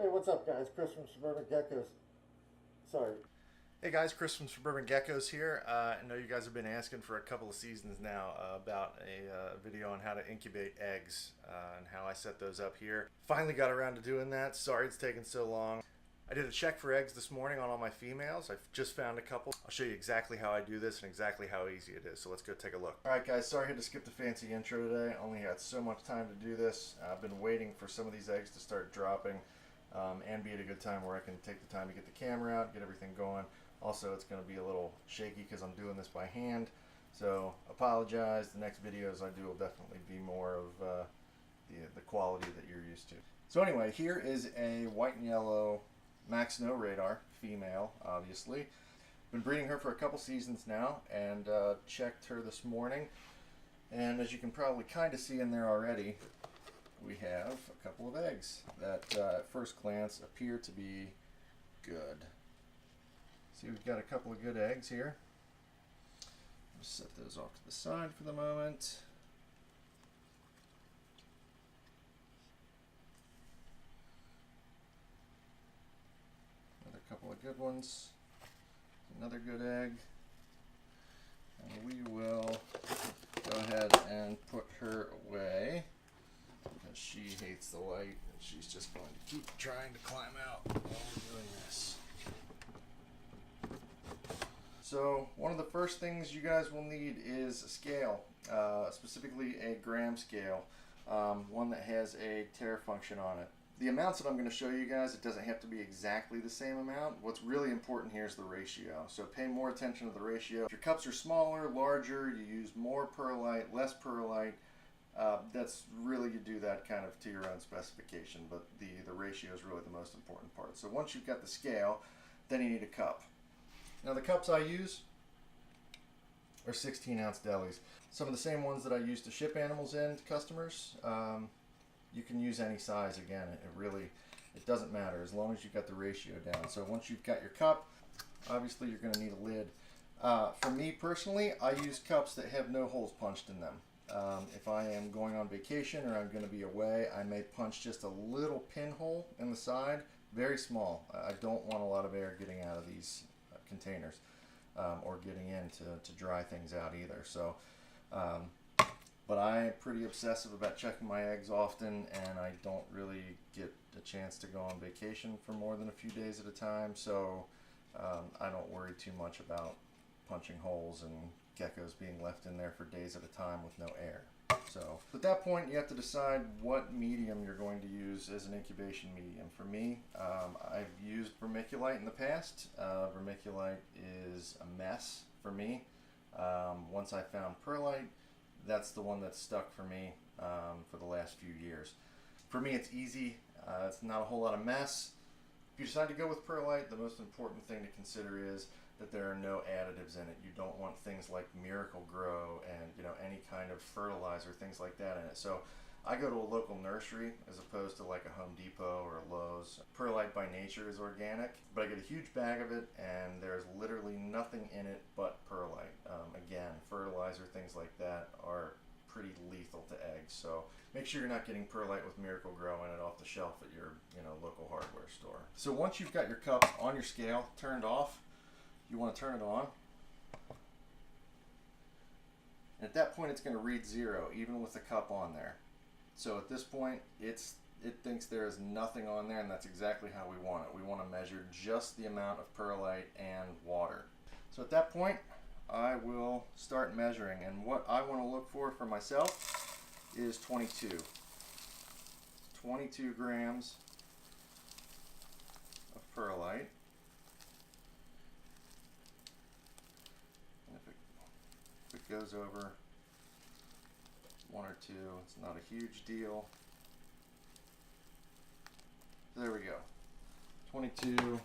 Hey, what's up, guys? Chris from Suburban Geckos. Sorry. Hey guys, Chris from Suburban Geckos here. I know you guys have been asking for a couple of seasons now about a video on how to incubate eggs and how I set those up here. Finally got around to doing that. Sorry it's taken so long. I did a check for eggs this morning on all my females. I've just found a couple. I'll show you exactly how I do this and exactly how easy it is. So let's go take a look. Alright guys, sorry I had to skip the fancy intro today. Only had so much time to do this. I've been waiting for some of these eggs to start dropping and be at a good time where I can take the time to get the camera out, get everything going. Also, it's going to be a little shaky because I'm doing this by hand, so apologize. The next videos I do will definitely be more of the quality that you're used to. So anyway, here is a white and yellow Max Snow Radar female, obviously. Been breeding her for a couple seasons now, and checked her this morning. And as you can probably kind of see in there already, we have a couple of eggs that at first glance appear to be good. See, we've got a couple of good eggs here. I'll set those off to the side for the moment. Another couple of good ones. Another good egg. And we will go ahead and put her away because she hates the light and she's just going to keep trying to climb out while we're doing this. So one of the first things you guys will need is a scale, specifically a gram scale, one that has a tare function on it. The amounts that I'm going to show you guys, it doesn't have to be exactly the same amount. What's really important here is the ratio. So pay more attention to the ratio. If your cups are smaller, larger, you use more perlite, less perlite, that's really, you do that kind of to your own specification, but the ratio is really the most important part. So once you've got the scale, then you need a cup. Now the cups I use are 16-ounce delis. Some of the same ones that I use to ship animals in to customers. You can use any size. Again, it doesn't matter as long as you've got the ratio down. So once you've got your cup, obviously you're going to need a lid. For me personally, I use cups that have no holes punched in them. If I am going on vacation or I'm going to be away, I may punch just a little pinhole in the side, very small. I don't want a lot of air getting out of these containers or getting in to dry things out either. So but I'm pretty obsessive about checking my eggs often, and I don't really get a chance to go on vacation for more than a few days at a time, so I don't worry too much about punching holes and geckos being left in there for days at a time with no air. So at that point you have to decide what medium you're going to use as an incubation medium. For me, I've used vermiculite in the past. Vermiculite is a mess for me. Once I found perlite, that's the one that's stuck for me for the last few years. For me, it's easy. It's not a whole lot of mess. If you decide to go with perlite, the most important thing to consider is that there are no additives in it. You don't want things like Miracle Grow and any kind of fertilizer, things like that in it. So I go to a local nursery as opposed to like a Home Depot or a Lowe's. Perlite by nature is organic, but I get a huge bag of it and there's literally nothing in it but perlite. Again, fertilizer, things like that are pretty lethal to eggs. So make sure you're not getting perlite with Miracle Grow in it off the shelf at your local hardware store. So once you've got your cup on your scale turned off, you want to turn it on. And at that point it's going to read 0 even with the cup on there. So at this point it thinks there is nothing on there, and that's exactly how we want it. We want to measure just the amount of perlite and water. So at that point I will start measuring, and what I want to look for myself is 22 grams of perlite. If it goes over 1 or 2, it's not a huge deal. There we go. 22.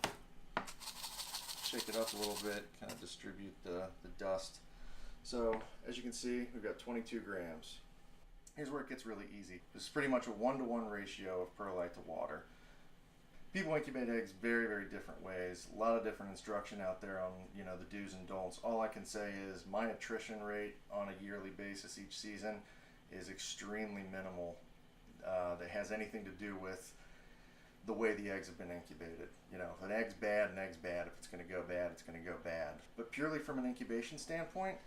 Shake it up a little bit, kind of distribute the dust. So as you can see, we've got 22 grams. Here's where it gets really easy. This is pretty much a 1-to-1 ratio of perlite to water. People incubate eggs very, very different ways. A lot of different instruction out there on the do's and don'ts. All I can say is my attrition rate on a yearly basis each season is extremely minimal. That has anything to do with the way the eggs have been incubated. You know, if an egg's bad, an egg's bad. If it's going to go bad, it's going to go bad. But purely from an incubation standpoint,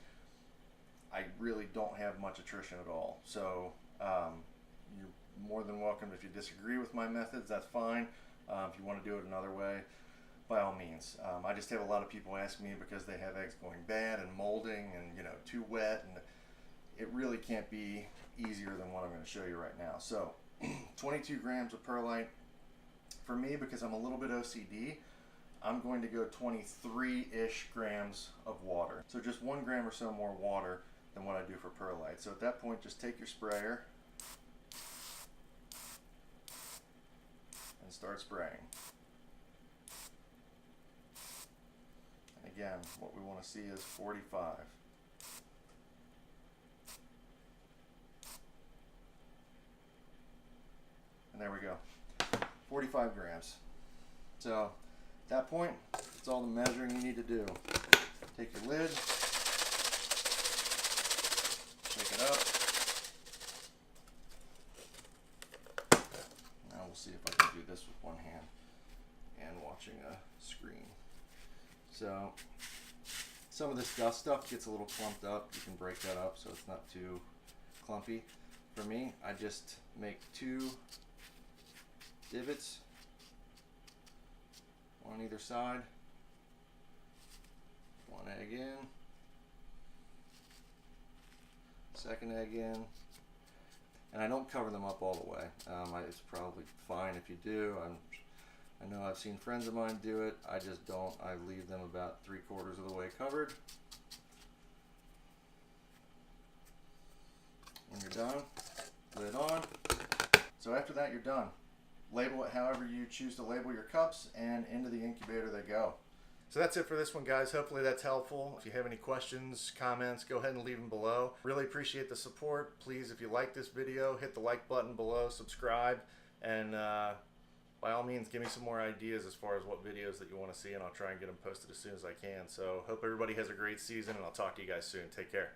I really don't have much attrition at all. So you're more than welcome. If you disagree with my methods, that's fine. If you want to do it another way, by all means. I just have a lot of people ask me because they have eggs going bad and molding and, you know, too wet, and it really can't be easier than what I'm going to show you right now. So 22 grams of perlite. For me, because I'm a little bit OCD, I'm going to go 23-ish grams of water. So just 1 gram or so more water than what I do for perlite. So at that point, just take your sprayer and start spraying. And again, what we want to see is 45. And there we go. 45 grams. So at that point, it's all the measuring you need to do. Take your lid, shake it up. Now we'll see if I can do this with one hand and watching a screen. So some of this dust stuff gets a little clumped up. You can break that up so it's not too clumpy. For me, I just make 2 divots, one on either side, 1 egg in, second egg in, and I don't cover them up all the way. It's probably fine if you do. I know I've seen friends of mine do it. I just don't. I leave them about 3/4 of the way covered. When you're done, lid on. So after that, you're done. Label it however you choose to label your cups, and into the incubator they go. So that's it for this one, guys. Hopefully that's helpful. If you have any questions, comments, go ahead and leave them below. Really appreciate the support. Please, if you like this video, hit the like button below, subscribe, and by all means, give me some more ideas as far as what videos that you want to see, and I'll try and get them posted as soon as I can. So hope everybody has a great season, and I'll talk to you guys soon. Take care.